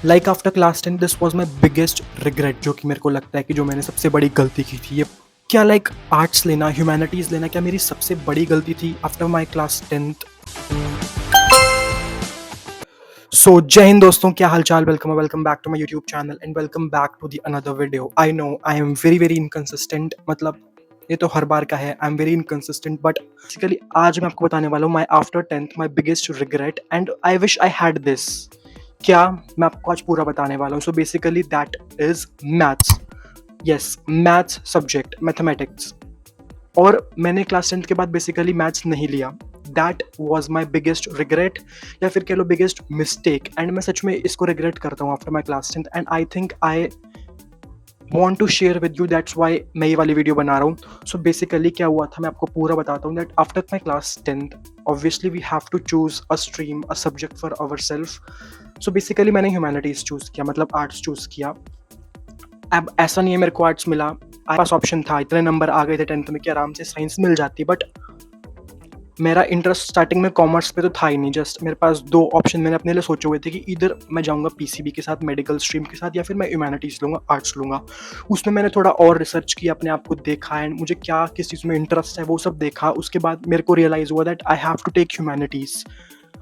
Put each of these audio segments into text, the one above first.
Like after class 10 this was my biggest regret, जो कि मेरे को लगता है कि जो मैंने सबसे बड़ी गलती की थी ये। क्या लाइक आर्ट्स लेना, ह्यूमैनिटीज़ लेना, क्या मेरी सबसे बड़ी गलती थी आफ्टर माय क्लास 10th? सो जय हिंद दोस्तों, क्या हालचाल। Welcome back to my YouTube channel and welcome back to the another video. I know I am very very inconsistent, मतलब ये तो हर बार का है। I am very inconsistent, but basically आज मैं आपको बताने वाला हूँ my after 10th my biggest regret and I wish I had this. क्या मैं आपको आज पूरा बताने वाला हूँ। So basically that is maths. Yes, maths subject, mathematics. और मैंने क्लास 10th के बाद बेसिकली मैथ्स नहीं लिया। That was my biggest regret, या फिर कह लो बिगेस्ट मिस्टेक। एंड मैं सच में इसको रिग्रेट करता हूँ after my class 10th and I think I want to share with you, that's why मैं ये वाली वीडियो बना रहा हूँ। सो बेसिकली क्या हुआ था मैं आपको पूरा बताता हूँ। That after my class 10th obviously we have to choose a stream, a subject for our self. So basically मैंने ह्यूमैनिटीज चूज किया, मतलब आर्ट्स चूज किया। अब ऐसा नहीं है मेरे को आर्ट्स मिला, मेरे पास ऑप्शन था, इतने नंबर आ गए थे 10th में कि आराम से साइंस मिल जाती, बट मेरा इंटरेस्ट स्टार्टिंग में कॉमर्स पे तो था ही नहीं। जस्ट मेरे पास दो ऑप्शन मैंने अपने लिए सोचे हुए थे कि इधर मैं जाऊंगा पीसीबी के साथ, मेडिकल स्ट्रीम के साथ, या फिर मैं ह्यूमैनिटीज़ लूंगा, आर्ट्स लूंगा। उसमें मैंने थोड़ा और रिसर्च किया, अपने आप को देखा एंड मुझे क्या किस चीज़ में इंटरेस्ट है वो सब देखा। उसके बाद मेरे को रियलाइज़ हुआ that I have to take humanities,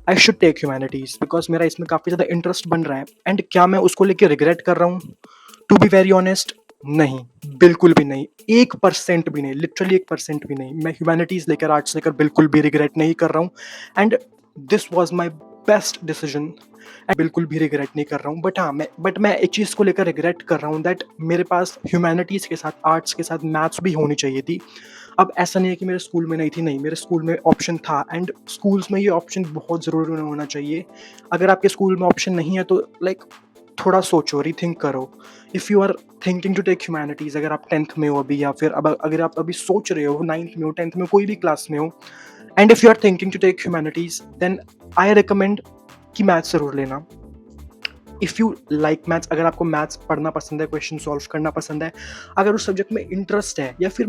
I should take humanities because मेरा इसमें काफ़ी ज़्यादा इंटरेस्ट बन रहा है। एंड क्या मैं उसको लेके रिग्रेट कर रहा हूँ? टू बी वेरी ऑनेस्ट, नहीं, बिल्कुल भी नहीं। 1% भी नहीं, लिटरली 1% भी नहीं। मैं ह्यूमैनिटीज लेकर, आर्ट्स लेकर बिल्कुल भी रिग्रेट नहीं कर रहा हूँ। And this was my best decision, बिल्कुल भी रिग्रेट नहीं कर रहा हूँ। बट मैं एक चीज़ को लेकर रिग्रेट कर रहा हूँ, दैट मेरे पास ह्यूमैनिटीज़ के साथ, आर्ट्स के साथ मैथ्स भी होनी चाहिए थी। अब ऐसा नहीं है कि मेरे स्कूल में नहीं थी, नहीं, मेरे स्कूल में ऑप्शन था। एंड स्कूल्स में ये ऑप्शन बहुत ज़रूरी होना चाहिए। अगर आपके स्कूल में ऑप्शन नहीं है तो लाइक थोड़ा सोचो, रीथिंक करो। If you are thinking to take humanities, अगर आप 10th में हो अभी, या फिर अब अगर आप अभी सोच रहे हो 9th में हो, 10th में, कोई भी क्लास में हो, and if you are thinking to take humanities, then I recommend कि मैथ्स ज़रूर लेना। इफ़ यू लाइक मैथ्स, अगर आपको मैथ्स पढ़ना पसंद है, क्वेश्चन सॉल्व करना पसंद है, अगर उस सब्जेक्ट में इंटरेस्ट है, या फिर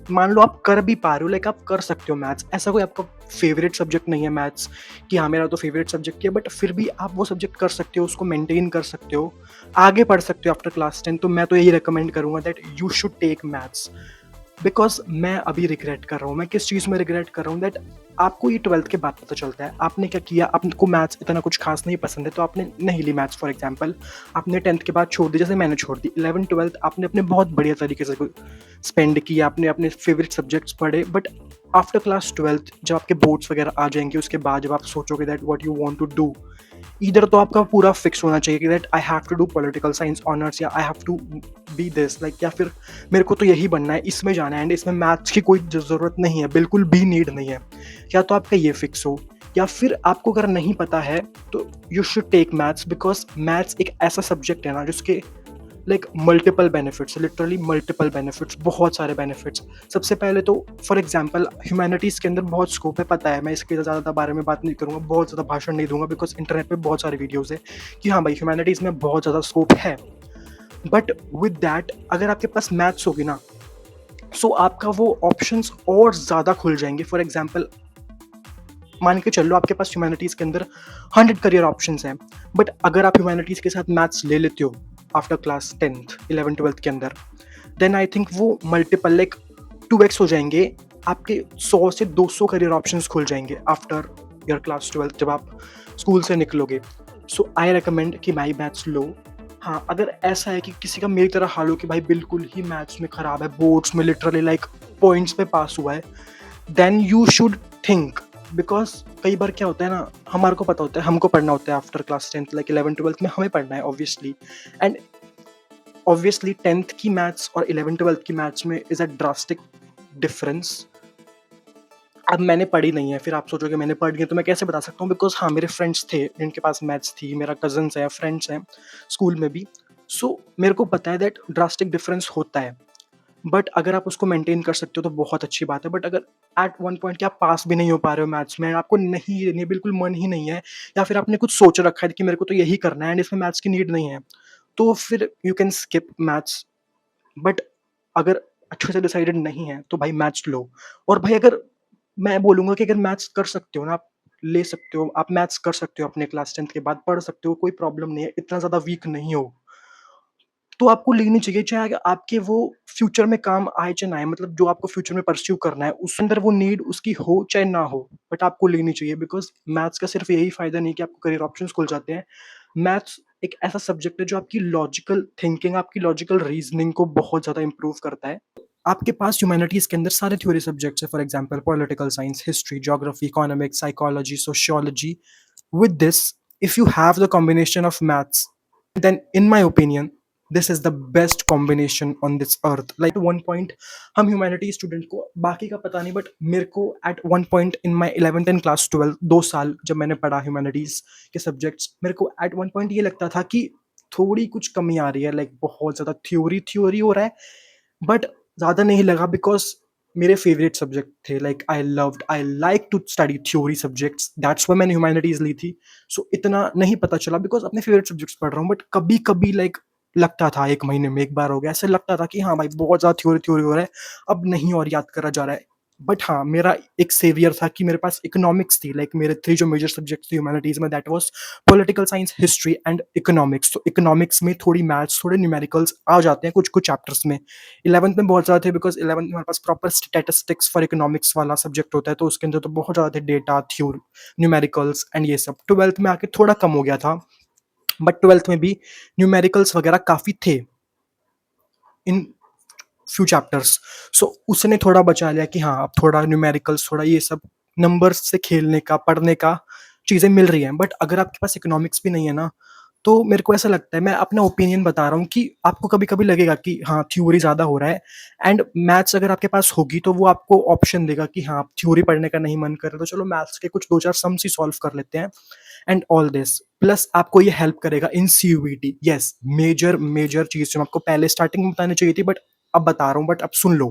मान लो आप कर भी पा रहे हो, लाइक आप कर सकते हो मैथ्स, ऐसा कोई आपका फेवरेट सब्जेक्ट नहीं है मैथ्स कि हाँ मेरा तो फेवरेट सब्जेक्ट है, बट फिर भी आप वो सब्जेक्ट कर सकते हो, उसको मेंटेन कर सकते हो, आगे पढ़ सकते हो आफ्टर क्लास 10, तो मैं तो यही रिकमेंड करूंगा that you should take maths. Because मैं अभी रिग्रेट कर रहा हूँ। मैं किस चीज़ में रिग्रेट कर रहा हूँ? दैट आपको ये 12th के बाद पता चलता है आपने क्या किया। आपको मैथ्स इतना कुछ खास नहीं पसंद है तो आपने नहीं ली मैथ्स, फॉर एग्जाम्पल आपने 10th के बाद छोड़ दी, जैसे मैंने छोड़ दी। 11th 12th आपने अपने बहुत बढ़िया तरीके से स्पेंड किया, आपने अपने फेवरेट सब्जेक्ट्स पढ़े, बट आफ्टर क्लास 12th जब आपके बोर्ड्स वगैरह आ जाएंगे, उसके बाद जब आप सोचोगे that what you want to do, इधर तो आपका पूरा फिक्स होना चाहिए कि that I have to do political science honours, या I have to be this, like, या फिर मेरे को तो यही बनना है, इसमें जाना है, एंड इसमें मैथ्स की कोई ज़रूरत नहीं है, बिल्कुल भी नीड नहीं है। या तो आपका ये फिक्स हो, या फिर आपको अगर नहीं पता है तो you should take maths, because maths एक ऐसा सब्जेक्ट है ना जिसके like multiple benefits, literally multiple benefits, बहुत सारे बेनिफिट्स। सबसे पहले तो फॉर एग्जांपल ह्यूमैनिटीज़ के अंदर बहुत स्कोप है, पता है, मैं इसके ज़्यादा बारे में बात नहीं करूँगा, बहुत ज़्यादा भाषण नहीं दूंगा, बिकॉज इंटरनेट पे बहुत सारी वीडियोज़ है कि हाँ भाई ह्यूमैनिटीज़ में बहुत ज़्यादा स्कोप है। बट विद दैट अगर आपके पास मैथ्स होगी ना, सो आपका वो ऑप्शंस और ज़्यादा खुल जाएंगे। फॉर एग्जांपल मान के चल लो आपके पास ह्यूमैनिटीज़ के अंदर 100 करियर ऑप्शंस हैं, बट अगर आप ह्यूमैनिटीज़ के साथ मैथ्स ले लेते हो after class 10th 11th 12th के अंदर, देन आई थिंक वो मल्टीपल लाइक 2x हो जाएंगे। आपके 100 से 200 करियर ऑप्शंस खुल जाएंगे आफ्टर योर क्लास 12th, जब आप स्कूल से निकलोगे। सो आई रिकमेंड कि माई मैथ्स लो। हाँ, अगर ऐसा है कि किसी का मेरी तरह हाल हो कि भाई बिल्कुल ही मैथ्स में ख़राब है, बोर्ड्स में लिटरली लाइक पॉइंट्स पे पास हुआ है, then you should think. Because कई बार क्या होता है ना, हमारे को पता होता है हमको पढ़ना होता है after class 10th, like 11th 12th में हमें पढ़ना है ऑब्वियसली। एंड ऑब्वियसली 10th की मैथ्स और 11th 12th की मैथ्स में इज़ अ ड्रास्टिक डिफरेंस। अब मैंने पढ़ी नहीं है, फिर आप सोचोगे मैंने पढ़ लिया तो मैं कैसे बता सकता हूँ, बिकॉज हाँ मेरे फ्रेंड्स थे जिनके पास मैथ्स थी, मेरा कजन्स है, फ्रेंड्स हैं स्कूल में भी। सो मेरे को पता है दैट ड्रास्टिक डिफरेंस होता है। बट अगर आप उसको मेंटेन कर सकते हो तो बहुत अच्छी बात है। बट अगर एट वन पॉइंट कि आप पास भी नहीं हो पा रहे हो मैथ्स में, आपको नहीं बिल्कुल मन ही नहीं है, या फिर आपने कुछ सोच रखा है कि मेरे को तो यही करना है एंड इसमें मैथ्स की नीड नहीं है, तो फिर you can skip maths. But अगर अच्छे से डिसाइडेड नहीं है तो भाई मैथ्स लो। और भाई अगर मैं बोलूँगा कि अगर मैथ्स कर सकते हो ना आप, ले सकते हो, आप मैथ्स कर सकते हो अपने क्लास 10th के बाद, पढ़ सकते हो, कोई प्रॉब्लम नहीं है, इतना ज़्यादा वीक नहीं हो। तो आपको लेनी चाहिए, चाहे अगर आपके वो फ्यूचर में काम आए चाहे ना आए, मतलब जो आपको फ्यूचर में परस्यू करना है, उसके अंदर वो नीड उसकी हो चाहे ना हो, बट आपको लेनी चाहिए बिकॉज़ मैथ्स का सिर्फ़ यही फ़ायदा नहीं कि आपको करियर ऑप्शंस खुल जाते हैं। मैथ्स एक ऐसा सब्जेक्ट है जो आपकी लॉजिकल थिंकिंग, आपकी लॉजिकल रीज़निंग को बहुत ज़्यादा इम्प्रूव करता है। आपके पास ह्यूमैनिटीज़ के अंदर सारे थ्योरी सब्जेक्ट्स हैं, for example political science, history, geography, economics, psychology, sociology. With this, if you have the combination of maths, then in my opinion, this is the best combination on this earth. Like one point, हम humanity student को बाकी का पता नहीं, but मेरे को at one point in my 11th and class 12 2 साल जब मैंने पढ़ा ह्यूमैनिटीज के सब्जेक्ट्स, मेरे को एट वन पॉइंट ये लगता था कि थोड़ी कुछ कमी आ रही है, लाइक बहुत ज़्यादा थ्योरी थ्योरी हो रहा है, बट ज़्यादा नहीं लगा बिकॉज़ मेरे फेवरेट सब्जेक्ट थे, like I like to study theory subjects, that's why मैंने ह्यूमैनिटीज़ ली थी। सो इतना नहीं पता चला बिकॉज़ अपने फेवरेट सब्जेक्ट्स पढ़ रहा हूँ, बट कभी-कभी लाइक लगता था 1 महीने में 1 बार हो गया, ऐसे लगता था कि हाँ भाई बहुत ज़्यादा थ्योरी थ्योरी हो रहा है, अब नहीं और याद करा जा रहा है। बट हाँ, मेरा एक सेवियर था कि मेरे पास इकोनॉमिक्स थी, लाइक मेरे 3 जो मेजर सब्जेक्ट्स थे ह्यूमैनिटीज़ में, that was political science, history and economics. तो इकोनॉमिक्स में थोड़ी मैथ्स, थोड़े न्यूमेरिकल्स आ जाते हैं कुछ-कुछ चैप्टर्स में। 11th में बहुत ज़्यादा थे बिकॉज़ 11th में हमारे पास प्रॉपर स्टैटिस्टिक्स फॉर इकोनॉमिक्स वाला सब्जेक्ट होता है, तो उसके अंदर तो बहुत ज़्यादा थे डेटा, न्यूमेरिकल्स एंड ये सब। 12th में आके थोड़ा कम हो गया था, बट 12th में भी न्यूमेरिकल्स वगैरह काफ़ी थे इन फ्यू चैप्टर्स। सो उसने थोड़ा बचा लिया कि हाँ, अब थोड़ा न्यूमेरिकल्स, थोड़ा ये सब नंबर्स से खेलने का, पढ़ने का चीज़ें मिल रही हैं। बट अगर आपके पास इकोनॉमिक्स भी नहीं है ना, तो मेरे को ऐसा लगता है, मैं अपना ओपिनियन बता रहा हूँ कि आपको कभी-कभी लगेगा कि हाँ, थ्योरी ज़्यादा हो रहा है एंड मैथ्स अगर आपके पास होगी तो वो आपको ऑप्शन देगा कि हाँ, थ्योरी पढ़ने का नहीं मन कर रहा, तो चलो मैथ्स के कुछ 2-4 सम्स ही सॉल्व कर लेते हैं एंड ऑल दिस। प्लस आपको ये हेल्प करेगा इन सीयूईटी। येस, मेजर मेजर चीज़ जो मैं आपको पहले स्टार्टिंग में बतानी चाहिए थी, बट अब बता रहा हूँ, बट अब सुन लो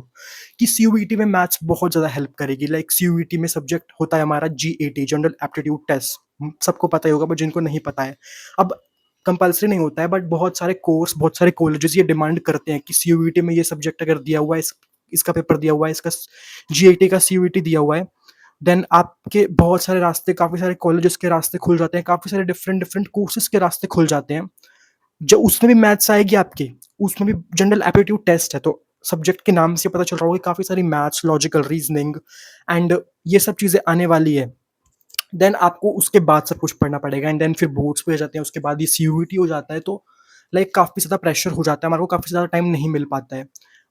कि सीयूईटी में मैथ्स बहुत ज़्यादा हेल्प करेगी। लाइक सीयूईटी में सब्जेक्ट होता है हमारा जीएटी, जनरल एप्टीट्यूड टेस्ट। सबको पता ही होगा, बट जिनको नहीं पता है, अब कंपल्सरी नहीं होता है, बट बहुत सारे कोर्स, बहुत सारे कॉलेजेस ये डिमांड करते हैं कि सीयूईटी में ये सब्जेक्ट अगर दिया हुआ है, इसका पेपर दिया हुआ है, इसका जीएटी का सीयूईटी दिया हुआ है, देन आपके बहुत सारे रास्ते, काफ़ी सारे कॉलेजेस के रास्ते खुल जाते हैं, काफ़ी सारे डिफरेंट डिफरेंट कोर्सेज के रास्ते खुल जाते हैं। जो उसमें भी मैथ्स आएगी आपकी, उसमें भी जनरल एप्टीट्यूड टेस्ट है, तो सब्जेक्ट के नाम से पता चल रहा होगा कि काफ़ी सारी मैथ्स, लॉजिकल रीजनिंग एंड ये सब चीज़ें आने वाली है। देन आपको उसके बाद सब कुछ पढ़ना पड़ेगा एंड देन फिर बोर्ड्स पे आ जाते हैं, उसके बाद ये सीयूईटी हो जाता है, तो लाइक काफ़ी ज़्यादा प्रेशर हो जाता है, हमारे को काफ़ी ज़्यादा टाइम नहीं मिल पाता है।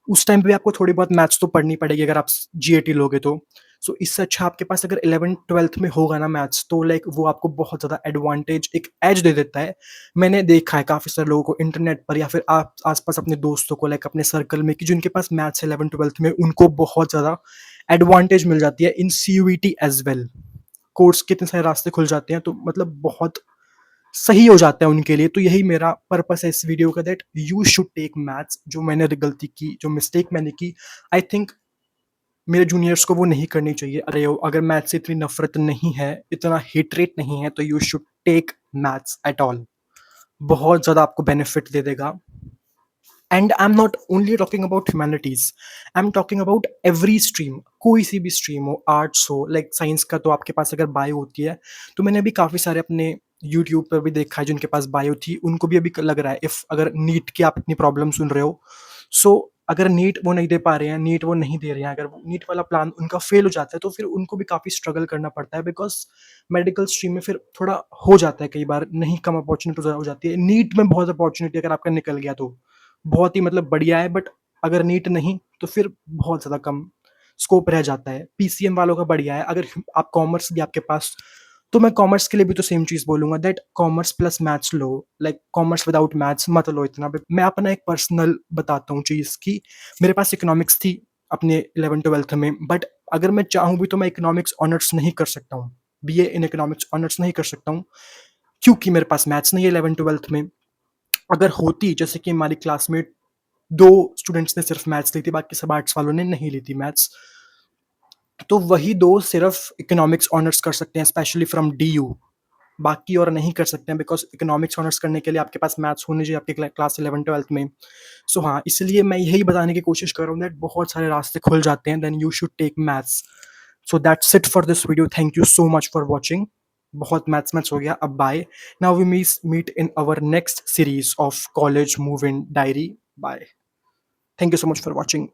उस टाइम पे भी आपको थोड़ी बहुत मैथ्स तो पढ़नी पड़ेगी अगर आप जीएटी लोगे तो। सो इससे अच्छा आपके पास अगर 11th-12th में होगा ना मैथ्स, तो लाइक वो आपको बहुत ज़्यादा एडवांटेज, एक एज दे देता है। मैंने देखा है काफ़ी सारे लोगों को इंटरनेट पर या फिर आप आस-पास अपने दोस्तों को, लाइक अपने सर्कल में, कि जिनके पास मैथ्स 11th-12th में, उनको बहुत ज़्यादा एडवांटेज मिल जाती है इन सीयूईटी एज़ वेल। कोर्स के इतने सारे रास्ते खुल जाते हैं, तो मतलब बहुत सही हो जाता है उनके लिए। तो यही मेरा पर्पस है इस वीडियो का, that you should take maths. जो मैंने गलती की, जो मिस्टेक मैंने की, आई थिंक मेरे जूनियर्स को वो नहीं करनी चाहिए। अरे अगर मैथ्स से इतनी नफरत नहीं है, इतना हेटरेट नहीं है, तो you should take maths at all. बहुत ज़्यादा आपको बेनिफिट दे देगा। And I am not only talking about humanities, I am talking about every stream. कोई सी भी स्ट्रीम हो, आर्ट्स हो, लाइक साइंस का तो आपके पास अगर बायो होती है, तो मैंने अभी काफ़ी सारे अपने यूट्यूब पर भी देखा है जिनके पास बायो थी, उनको भी अभी लग रहा है, इफ अगर नीट की आप इतनी प्रॉब्लम सुन रहे हो, सो अगर नीट वो नहीं दे पा रहे हैं, नीट वो नहीं दे रहे हैं, अगर नीट वाला प्लान उनका फेल हो जाता है, तो फिर उनको भी काफ़ी स्ट्रगल करना पड़ता है, बिकॉज मेडिकल स्ट्रीम में फिर थोड़ा हो जाता है, कई बार नहीं, कम अपॉर्चुनिटी हो जाती है। नीट में बहुत अपॉर्चुनिटी अगर आपका निकल गया तो बहुत ही मतलब बढ़िया है, बट अगर नीट नहीं तो फिर बहुत ज़्यादा कम स्कोप रह जाता है। पीसीएम वालों का बढ़िया है, अगर आप कॉमर्स भी आपके पास, तो मैं कॉमर्स के लिए भी तो सेम चीज़ बोलूँगा, that commerce plus maths low, like commerce without maths मत लो इतना। मैं अपना एक पर्सनल बताता हूँ चीज़ कि मेरे पास इकोनॉमिक्स थी अपने 11th-12th में, बट अगर मैं चाहूँ भी तो मैं इकोनॉमिक्स ऑनर्स नहीं कर सकता हूँ। बीए इन इकोनॉमिक्स ऑनर्स नहीं कर सकता हूँ, क्योंकि मेरे पास मैथ्स नहीं है 11th-12th में। अगर होती, जैसे कि हमारी क्लास में 2 स्टूडेंट्स ने सिर्फ मैथ्स ली थी, बाकी सब आर्ट्स वालों ने नहीं ली थी मैथ्स, तो वही 2 सिर्फ इकोनॉमिक्स ऑनर्स कर सकते हैं, स्पेशली फ्रॉम डीयू। बाकी और नहीं कर सकते हैं, बिकॉज़ इकोनॉमिक्स ऑनर्स करने के लिए आपके पास मैथ्स होनी चाहिए आपके क्लास 11th-12th में। सो हाँ, इसलिए मैं यही बताने की कोशिश कर रहा हूँ दैट बहुत सारे रास्ते खुल जाते हैं, then you should take maths. So that's it for this video, thank you so much for watching. बहुत मैथ्स मैथ्स हो गया, अब bye. Now we meet in our next series of college move in diary. Bye, thank you so much for watching.